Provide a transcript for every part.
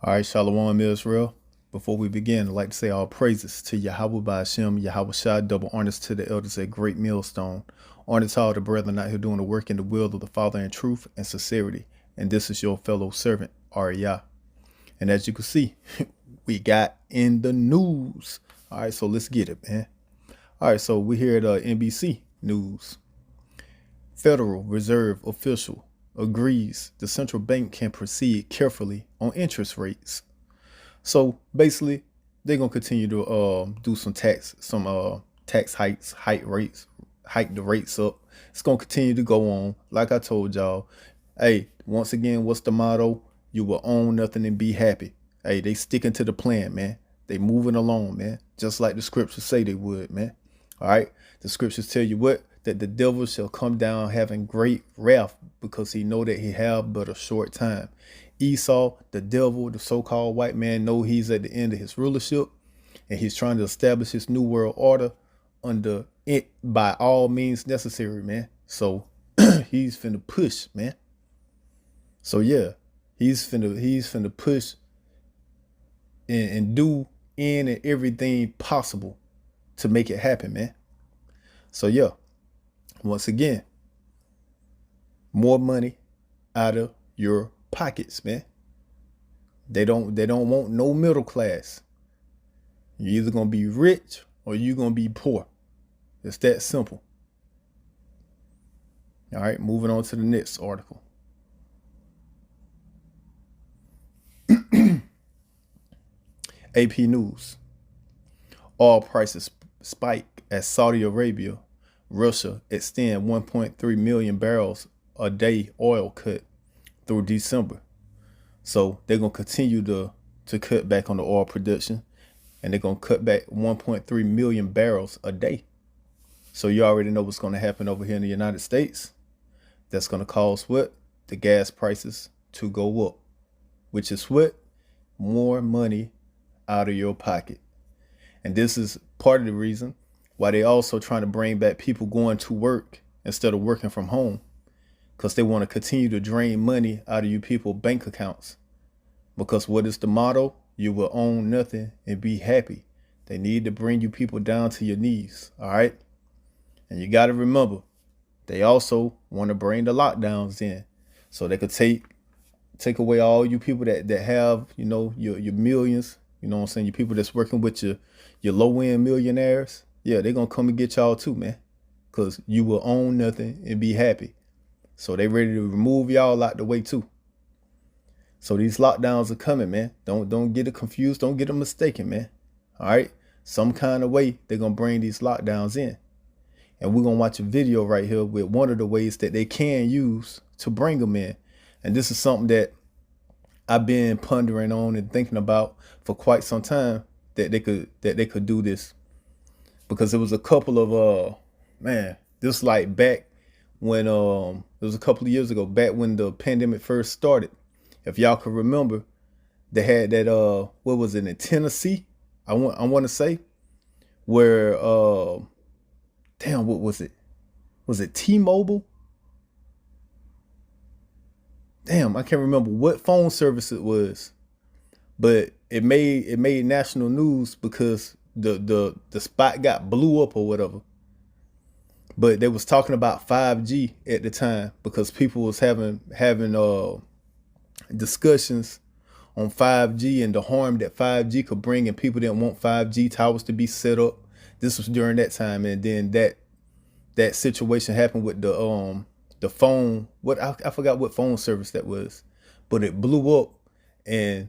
All right, Shalom Israel. Before we begin, I'd like to say all praises to Yahweh Ba'Shem, Yahweh Shai, double honors to the elders at Great Millstone. Honor to all the brethren out here doing the work in the will of the Father in truth and sincerity. And this is your fellow servant, Ariyah. And as you can see, we got in the news. All right, so let's get it, man. All right, so we're here at NBC News. Federal Reserve official agrees the central bank can proceed carefully on interest rates. So basically, they're gonna continue to do some tax hikes, hike the rates up. It's gonna continue to go on. Like I told y'all, hey, once again, what's the motto? You will own nothing and be happy. Hey, they sticking to the plan, man. They moving along, man. Just like the scriptures say they would, man. All right. The scriptures tell you what? That the devil shall come down having great wrath because he know that he have but a short time. Esau, the devil, the so-called white man, know he's at the end of his rulership and he's trying to establish his new world order under it by all means necessary, man. So he's finna push, man. So yeah, he's finna push and do in and everything possible to make it happen, man. So yeah, once again, more money out of your pockets, man. They don't want no middle class. You're either gonna be rich or you're gonna be poor. It's that simple. All right, moving on to the next article. AP News. Oil prices spike as Saudi Arabia, Russia extend 1.3 million barrels a day oil cut through December. So they're going to continue to cut back on the oil production, and they're going to cut back 1.3 million barrels a day. So you already know what's going to happen over here in the United States. That's going to cause what? The gas prices to go up, which is what? More money out of your pocket. And this is part of the reason why they also trying to bring back people going to work instead of working from home, because they want to continue to drain money out of you people bank accounts. Because what is the motto? You will own nothing and be happy. They need to bring you people down to your knees. All right. And you got to remember, they also want to bring the lockdowns in so they could take away all you people that have, you know, your millions. You know what I'm saying? You people that's working with your low end millionaires. Yeah, they're going to come and get y'all too, man. Because you will own nothing and be happy. So they ready to remove y'all out the way too. So these lockdowns are coming, man. Don't get it confused. Don't get it mistaken, man. All right. Some kind of way they're going to bring these lockdowns in. And we're going to watch a video right here with one of the ways that they can use to bring them in. And this is something that I've been pondering on and thinking about for quite some time, that they could do this. Because there was a couple of this like back when it was a couple of years ago, back when the pandemic first started. If y'all can remember, they had that what was it, in Tennessee? I want to say, where damn, what was it? Was it T-Mobile? Damn, I can't remember what phone service it was, but it made national news because the spot got blew up or whatever. But they was talking about 5G at the time because people was having discussions on 5G and the harm that 5G could bring, and people didn't want 5G towers to be set up. This was during that time, and then that situation happened with the phone. What I forgot what phone service that was, but it blew up, and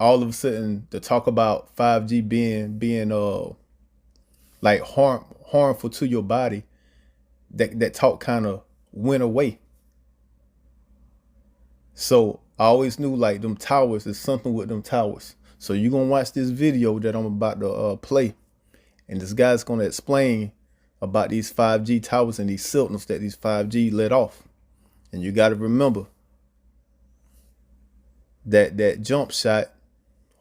all of a sudden the talk about 5G being like harmful to your body, that talk kind of went away. So I always knew like them towers is something with them towers. So you're gonna watch this video that I'm about to play, and this guy's gonna explain about these 5G towers and these signals that these 5G let off. And you got to remember that jump shot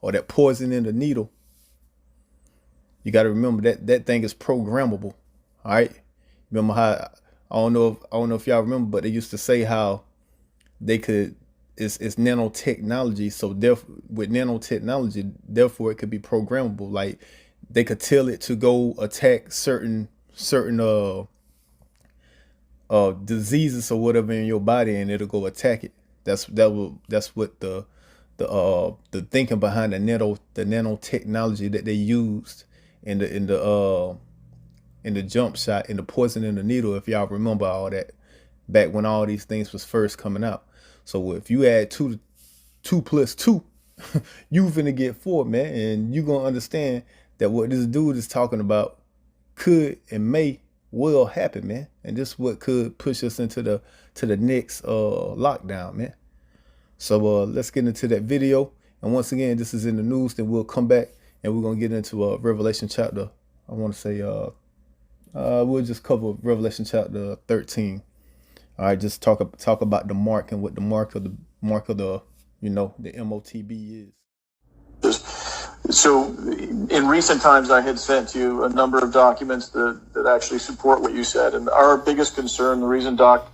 or that poison in the needle. You got to remember that thing is programmable. All right. Remember how I don't know if y'all remember, but they used to say how they could it's nanotechnology. So with nanotechnology, therefore it could be programmable. Like they could tell it to go attack certain diseases or whatever in your body, and it'll go attack it. That's what the thinking behind the nanotechnology that they used in the jump shot, in the poison in the needle, if y'all remember all that, back when all these things was first coming out. So if you add two plus two, you finna get 4, man, and you gonna understand that what this dude is talking about could and may well happen, man. And this is what could push us into the next lockdown, man. So let's get into that video. And once again, this is in the news. Then we'll come back and we're gonna get into Revelation chapter. I want to say we'll just cover Revelation chapter 13. All right, just talk about the mark and what the mark of the the MOTB is. So in recent times, I had sent you a number of documents that actually support what you said. And our biggest concern, the reason Doc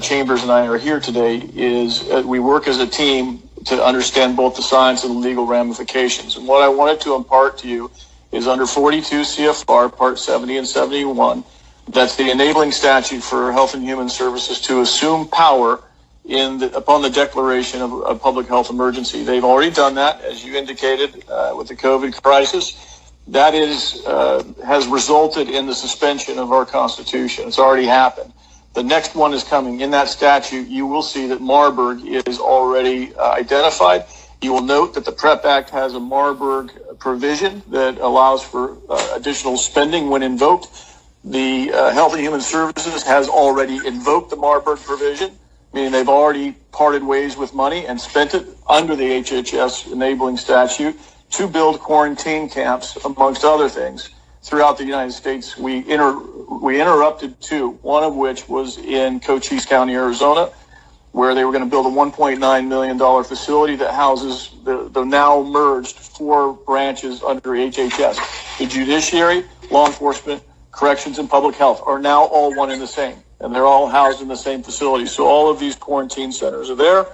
Chambers and I are here today, is we work as a team to understand both the science and the legal ramifications. And what I wanted to impart to you is under 42 CFR Part 70 and 71, that's the enabling statute for Health and Human Services to assume power upon the declaration of a public health emergency. They've already done that, as you indicated, with the COVID crisis. That has resulted in the suspension of our Constitution. It's already happened. The next one is coming. In that statute, you will see that Marburg is already identified. You will note that the PrEP Act has a Marburg provision that allows for additional spending when invoked. The Health and Human Services has already invoked the Marburg provision, meaning they've already parted ways with money and spent it under the HHS enabling statute to build quarantine camps, amongst other things, throughout the United States. We interrupted 2, one of which was in Cochise County, Arizona, where they were going to build a $1.9 million facility that houses the now merged 4 branches under HHS. The judiciary, law enforcement, corrections, and public health are now all one and the same, and they're all housed in the same facility. So all of these quarantine centers are there.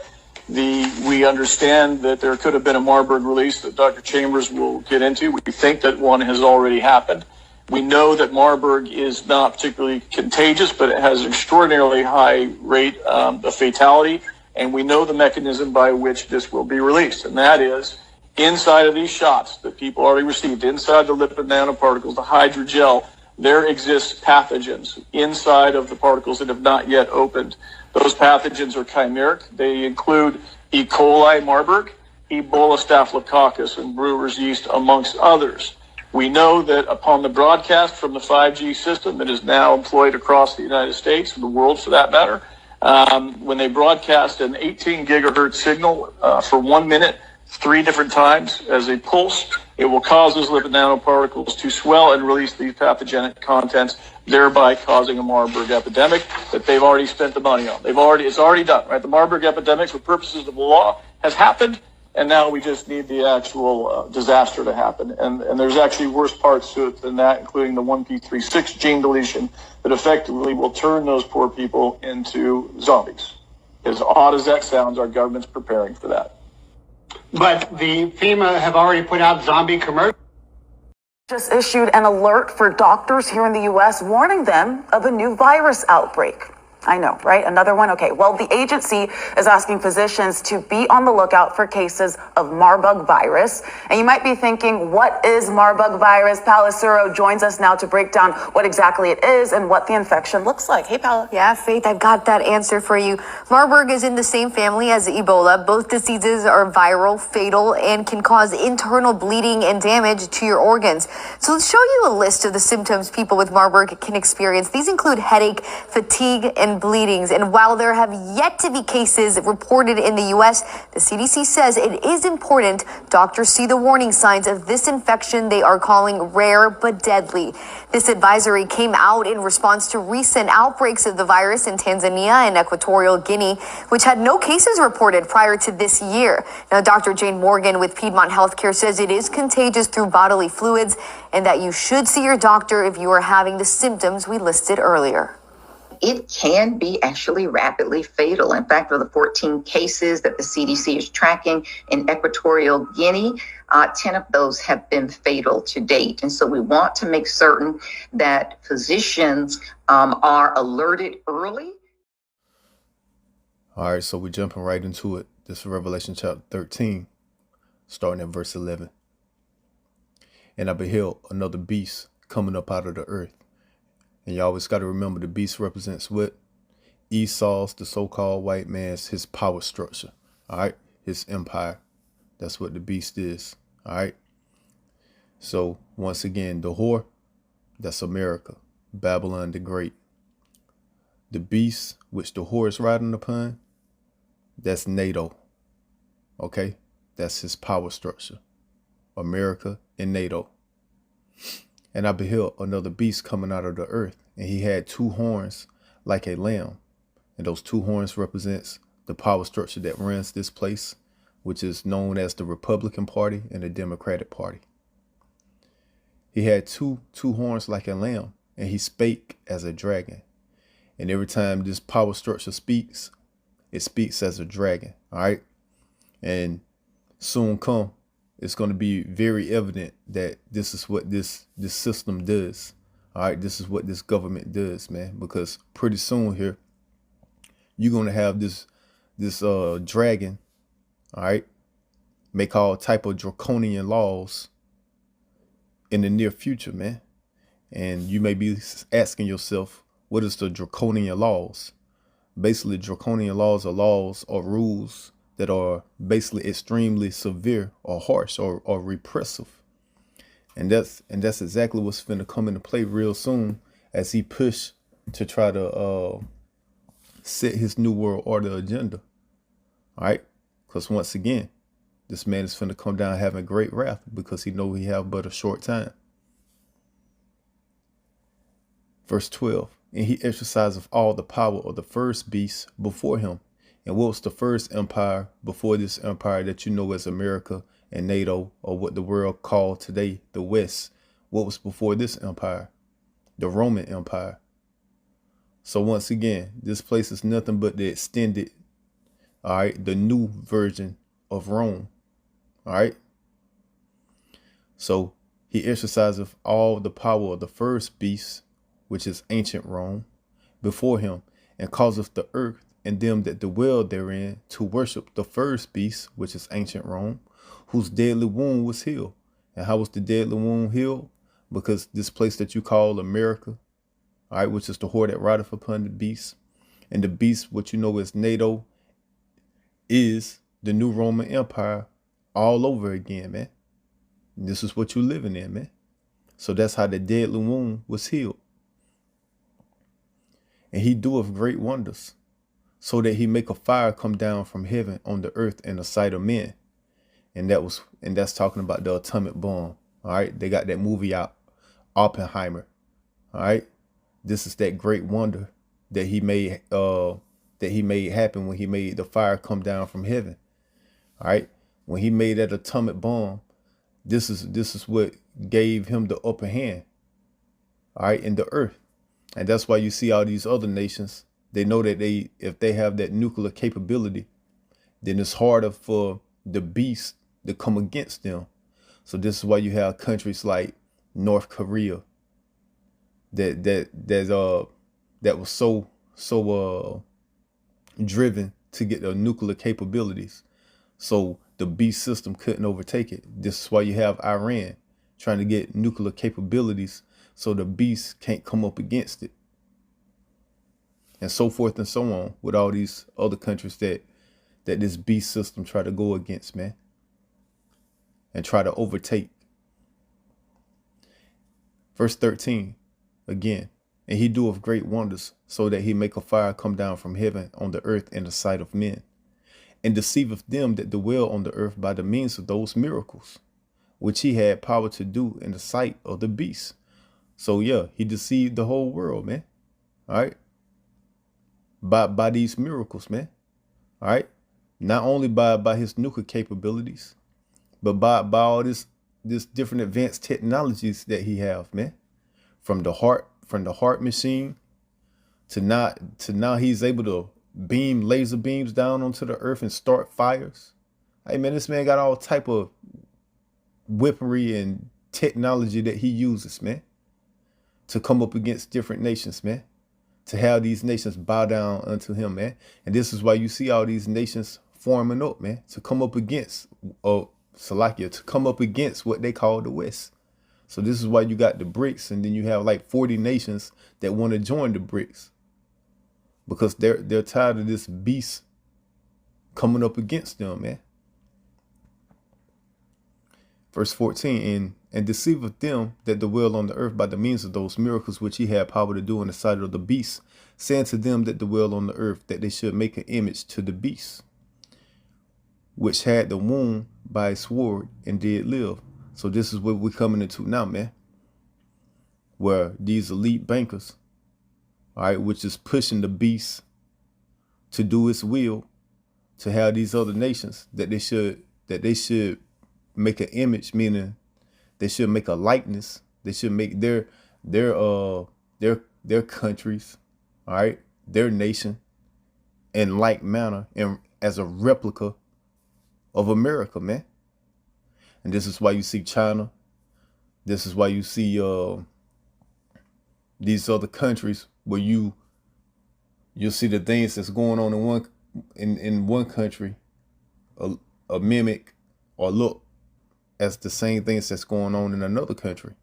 We understand that there could have been a Marburg release that Dr. Chambers will get into. We think that one has already happened. We know that Marburg is not particularly contagious, but it has an extraordinarily high rate of fatality. And we know the mechanism by which this will be released. And that is inside of these shots that people already received, inside the lipid nanoparticles, the hydrogel, there exists pathogens inside of the particles that have not yet opened. Those pathogens are chimeric. They include E. coli Marburg, Ebola staphylococcus, and brewer's yeast, amongst others. We know that upon the broadcast from the 5G system that is now employed across the United States, and the world for that matter, when they broadcast an 18 gigahertz signal for 1 minute, 3 different times as a pulse, it will cause those lipid nanoparticles to swell and release these pathogenic contents, thereby causing a Marburg epidemic that they've already spent the money on. It's already done, right? The Marburg epidemic, for purposes of the law, has happened, and now we just need the actual disaster to happen. And there's actually worse parts to it than that, including the 1p36 gene deletion that effectively will turn those poor people into zombies. As odd as that sounds, our government's preparing for that. But the FEMA have already put out zombie commercials. Just issued an alert for doctors here in the U.S. warning them of a new virus outbreak. I know, right? Another one? Okay, well, the agency is asking physicians to be on the lookout for cases of Marburg virus. And you might be thinking, what is Marburg virus? Paola Suro joins us now to break down what exactly it is and what the infection looks like. Hey, Paola. Yeah, Faith, I've got that answer for you. Marburg is in the same family as Ebola. Both diseases are viral, fatal, and can cause internal bleeding and damage to your organs. So let's show you a list of the symptoms people with Marburg can experience. These include headache, fatigue, and bleedings. And while there have yet to be cases reported in the U.S., the CDC says it is important doctors see the warning signs of this infection they are calling rare but deadly. This advisory came out in response to recent outbreaks of the virus in Tanzania and Equatorial Guinea, which had no cases reported prior to this year. Now, Dr. Jane Morgan with Piedmont Healthcare says it is contagious through bodily fluids and that you should see your doctor if you are having the symptoms we listed earlier. it can be actually rapidly fatal. In fact, of the 14 cases that the CDC is tracking in Equatorial Guinea, 10 of those have been fatal to date. And so we want to make certain that physicians are alerted early. All right, so we're jumping right into it. This is Revelation chapter 13, starting at verse 11. And I beheld another beast coming up out of the earth. And you always got to remember the beast represents what? Esau's, the so-called white man's, his power structure. All right, his empire. That's what the beast is. All right. So once again, the whore, that's America, Babylon the Great. The beast, which the whore is riding upon, that's NATO. Okay, that's his power structure. America and NATO. And I beheld another beast coming out of the earth, and he had 2 horns like a lamb. And those 2 horns represents the power structure that runs this place, which is known as the Republican Party and the Democratic Party. He had two horns like a lamb, and he spake as a dragon. And every time this power structure speaks, it speaks as a dragon. All right. And soon come, it's going to be very evident that this is what this system does. All right. This is what this government does, man, because pretty soon here, you're going to have this dragon. All right. Make all type of draconian laws in the near future, man. And you may be asking yourself, what is the draconian laws? Basically, draconian laws are laws or rules that are basically extremely severe or harsh or repressive. And that's exactly what's going to come into play real soon as he push to try to set his new world order agenda. All right. Because once again, this man is finna come down having great wrath because he know he have but a short time. Verse 12. And he exerciseth all the power of the first beast before him. And what was the first empire before this empire that you know as America and NATO, or what the world called today the West? What was before this empire? The Roman Empire. So once again, this place is nothing but the extended, all right, the new version of Rome. All right. So he exerciseth all the power of the first beast, which is ancient Rome, before him, and causeth the earth and them that dwell therein to worship the first beast, which is ancient Rome, whose deadly wound was healed. And how was the deadly wound healed? Because this place that you call America, all right, which is the whore that rideth upon the beast, and the beast, what you know as NATO, is the new Roman Empire all over again, man. And this is what you're living in, man. So that's how the deadly wound was healed. And he doeth great wonders, so that he make a fire come down from heaven on the earth in the sight of men. And that's talking about the atomic bomb. All right. They got that movie out, Oppenheimer. All right. This is that great wonder that he made happen when he made the fire come down from heaven. All right. When he made that atomic bomb, this is what gave him the upper hand. All right. In the earth. And that's why you see all these other nations. They know that if they have that nuclear capability, then it's harder for the beast to come against them. So this is why you have countries like North Korea that was so driven to get the nuclear capabilities. So the beast system couldn't overtake it. This is why you have Iran trying to get nuclear capabilities so the beast can't come up against it. And so forth and so on with all these other countries that this beast system try to go against, man, and try to overtake. Verse 13, again, and he doeth great wonders, so that he make a fire come down from heaven on the earth in the sight of men, and deceiveth them that dwell on the earth by the means of those miracles, which he had power to do in the sight of the beast. So yeah, he deceived the whole world, man. All right. By these miracles, man. All right. Not only by his nuclear capabilities, but by all this different advanced technologies that he have, man. From the heart machine to now he's able to beam laser beams down onto the earth and start fires. Hey man, this man got all type of weaponry and technology that he uses, man, to come up against different nations, man, to have these nations bow down unto him, man. And this is why you see all these nations forming up, man, to come up against Salakia, to come up against what they call the West. So this is why you got the BRICS, and then you have like 40 nations that want to join the BRICS because they're tired of this beast coming up against them, man. Verse 14, and deceiveth them that dwell on the earth by the means of those miracles which he had power to do in the sight of the beast, saying to them that dwell on the earth that they should make an image to the beast, which had the wound by a sword and did live. So this is what we're coming into now, man, where these elite bankers, all right, which is pushing the beast to do its will, to have these other nations that they should make an image, meaning they should make a likeness. They should make their countries, all right, their nation in like manner and as a replica of America, man. And this is why you see China. This is why you see these other countries where you'll see the things that's going on in one country, a mimic or look as the same things that's going on in another country.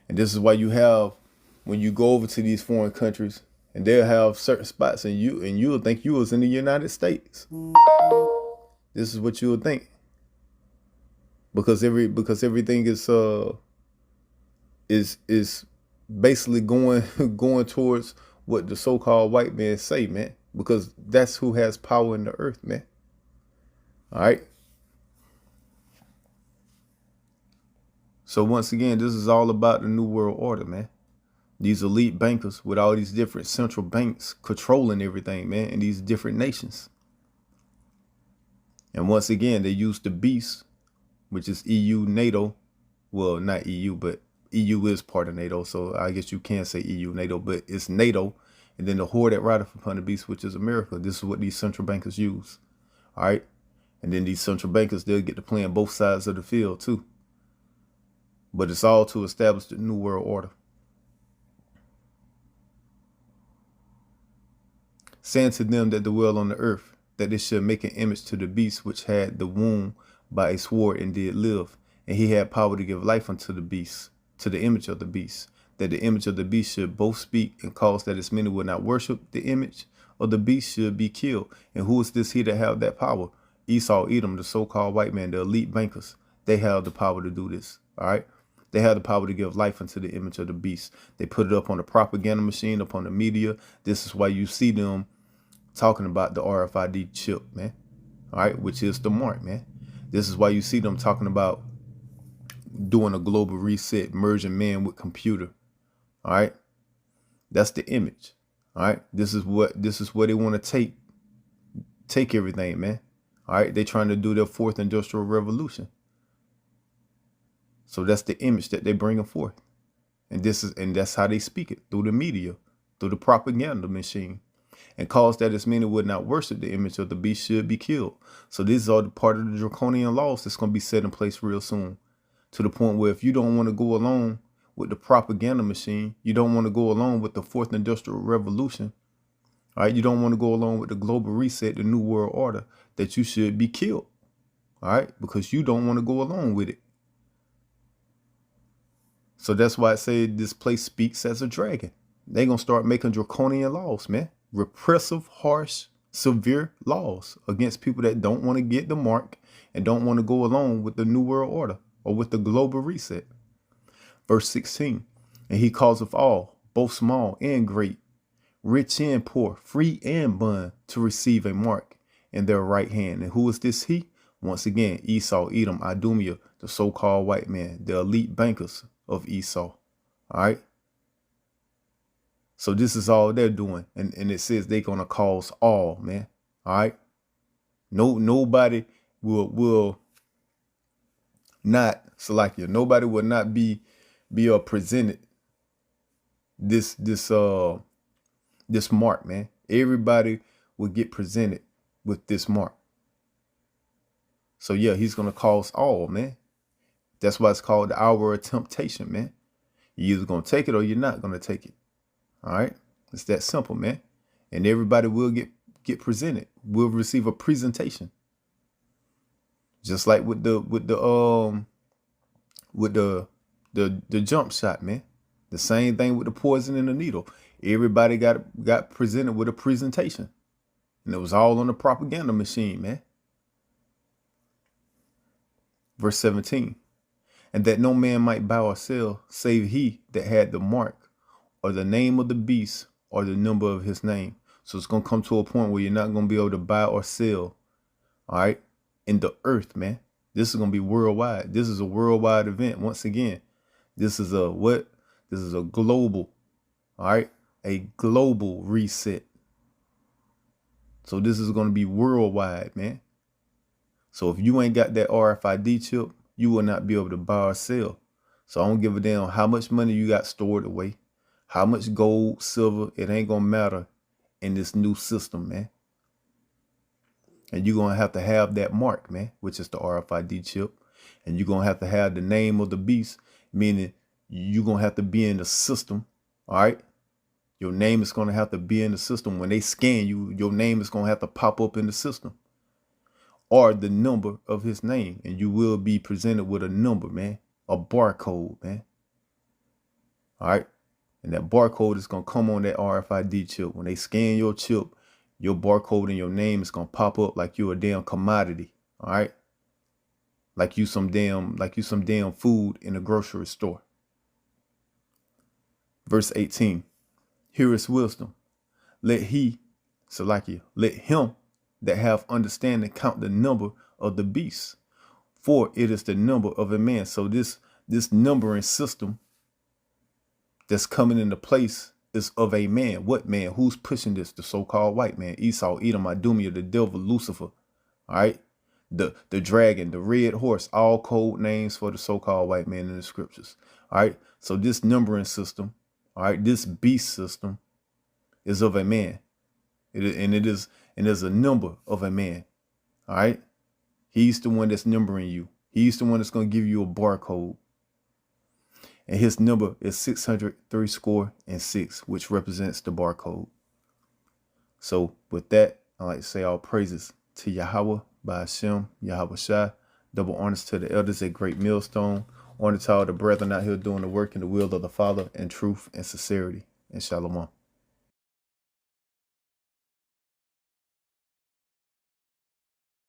And this is why you have, when you go over to these foreign countries, and they'll have certain spots, and you'll think you was in the United States. This is what you'll think, because everything is basically going towards what the so-called white man say, man, because that's who has power in the earth, man. All right. So once again, this is all about the New World Order, man. These elite bankers with all these different central banks controlling everything, man, in these different nations. And once again, they use the beast, which is EU, NATO. Well, not EU, but EU is part of NATO. So I guess you can say EU, NATO, but it's NATO. And then the horde that rideth upon the beast, which is America. This is what these central bankers use. All right. And then these central bankers, they'll get to play on both sides of the field, too. But it's all to establish the New World Order. Saying to them that dwell on the earth, that they should make an image to the beast which had the wound by a sword and did live. And he had power to give life unto the beast, to the image of the beast, that the image of the beast should both speak and cause that as many would not worship the image of the beast should be killed. And who is this he that have that power? Esau, Edom, the so-called white man, the elite bankers. They have the power to do this. All right. They have the power to give life unto the image of the beast. They put it up on the propaganda machine, up on the media. This is why you see them talking about the RFID chip, man. All right, which is the mark, man. This is why you see them talking about doing a global reset, merging man with computer. All right, that's the image. All right, this is where they want to take everything, man. All right, they trying to do their fourth industrial revolution. So that's the image that they bringing forth. And that's how they speak it, through the media, through the propaganda machine, and cause that as many would not worship the image of the beast should be killed. So these are the part of the draconian laws that's going to be set in place real soon, to the point where if you don't want to go along with the propaganda machine, you don't want to go along with the fourth industrial revolution, all right, you don't want to go along with the global reset, the New World Order, that you should be killed, all right, because you don't want to go along with it. So that's why I say this place speaks as a dragon. They're going to start making draconian laws, man. Repressive, harsh, severe laws against people that don't want to get the mark and don't want to go along with the New World Order or with the global reset. Verse 16, and he causeth all, both small and great, rich and poor, free and bond, to receive a mark in their right hand. And who is this he? Once again, Esau, Edom, Idumea, the so-called white man, the elite bankers of Esau. All right. So this is all they're doing. And it says they're going to cause all, man. All right. Nobody will not, Salakia, nobody will not be presented this This mark, man. Everybody will get presented with this mark. So yeah, he's going to call us all, man. That's why it's called the hour of temptation, man. You're either going to take it or you're not going to take it. All right. It's that simple, man. And everybody will get presented. Will receive a presentation. Just like with the jump shot, man. The same thing with the poison and the needle. Everybody got presented with a presentation. And it was all on the propaganda machine, man. Verse 17. And that no man might buy or sell, save he that had the mark, or the name of the beast, or the number of his name. So it's going to come to a point where you're not going to be able to buy or sell, all right, in the earth, man. This is going to be worldwide. This is a worldwide event. Once again, this is a what? This is a global, all right, a global reset. So this is going to be worldwide, man. So if you ain't got that RFID chip, you will not be able to buy or sell. So I don't give a damn how much money you got stored away, how much gold, silver, it ain't going to matter in this new system, man. And you're going to have that mark, man, which is the RFID chip. And you're going to have the name of the beast, meaning you're going to have to be in the system, all right? Your name is going to have to be in the system. When they scan you, your name is going to have to pop up in the system. Or the number of his name. And you will be presented with a number, man. A barcode, man. All right? And that barcode is going to come on that RFID chip. When they scan your chip, your barcode and your name is going to pop up like you're a damn commodity. All right? Like you some damn food in a grocery store. Verse 18. Here is wisdom. Let him that have understanding count the number of the beast, for it is the number of a man. So this numbering system that's coming into place is of a man. What man? Who's pushing this? The so-called white man. Esau, Edom, Idumea, the devil, Lucifer. All right. The dragon, the red horse, all code names for the so-called white man in the scriptures. All right. So this numbering system, all right, this beast system is of a man. It is a number of a man. All right. He's the one that's numbering you. He's the one that's going to give you a barcode. And his number is 603 which represents the barcode. So with that, I like to say all praises to Yahweh, by Hashem, Yahweh Shai. Double honors to the elders at Great Millstone. Honor to all the brethren out here doing the work in the will of the Father in truth and sincerity. And Shalom.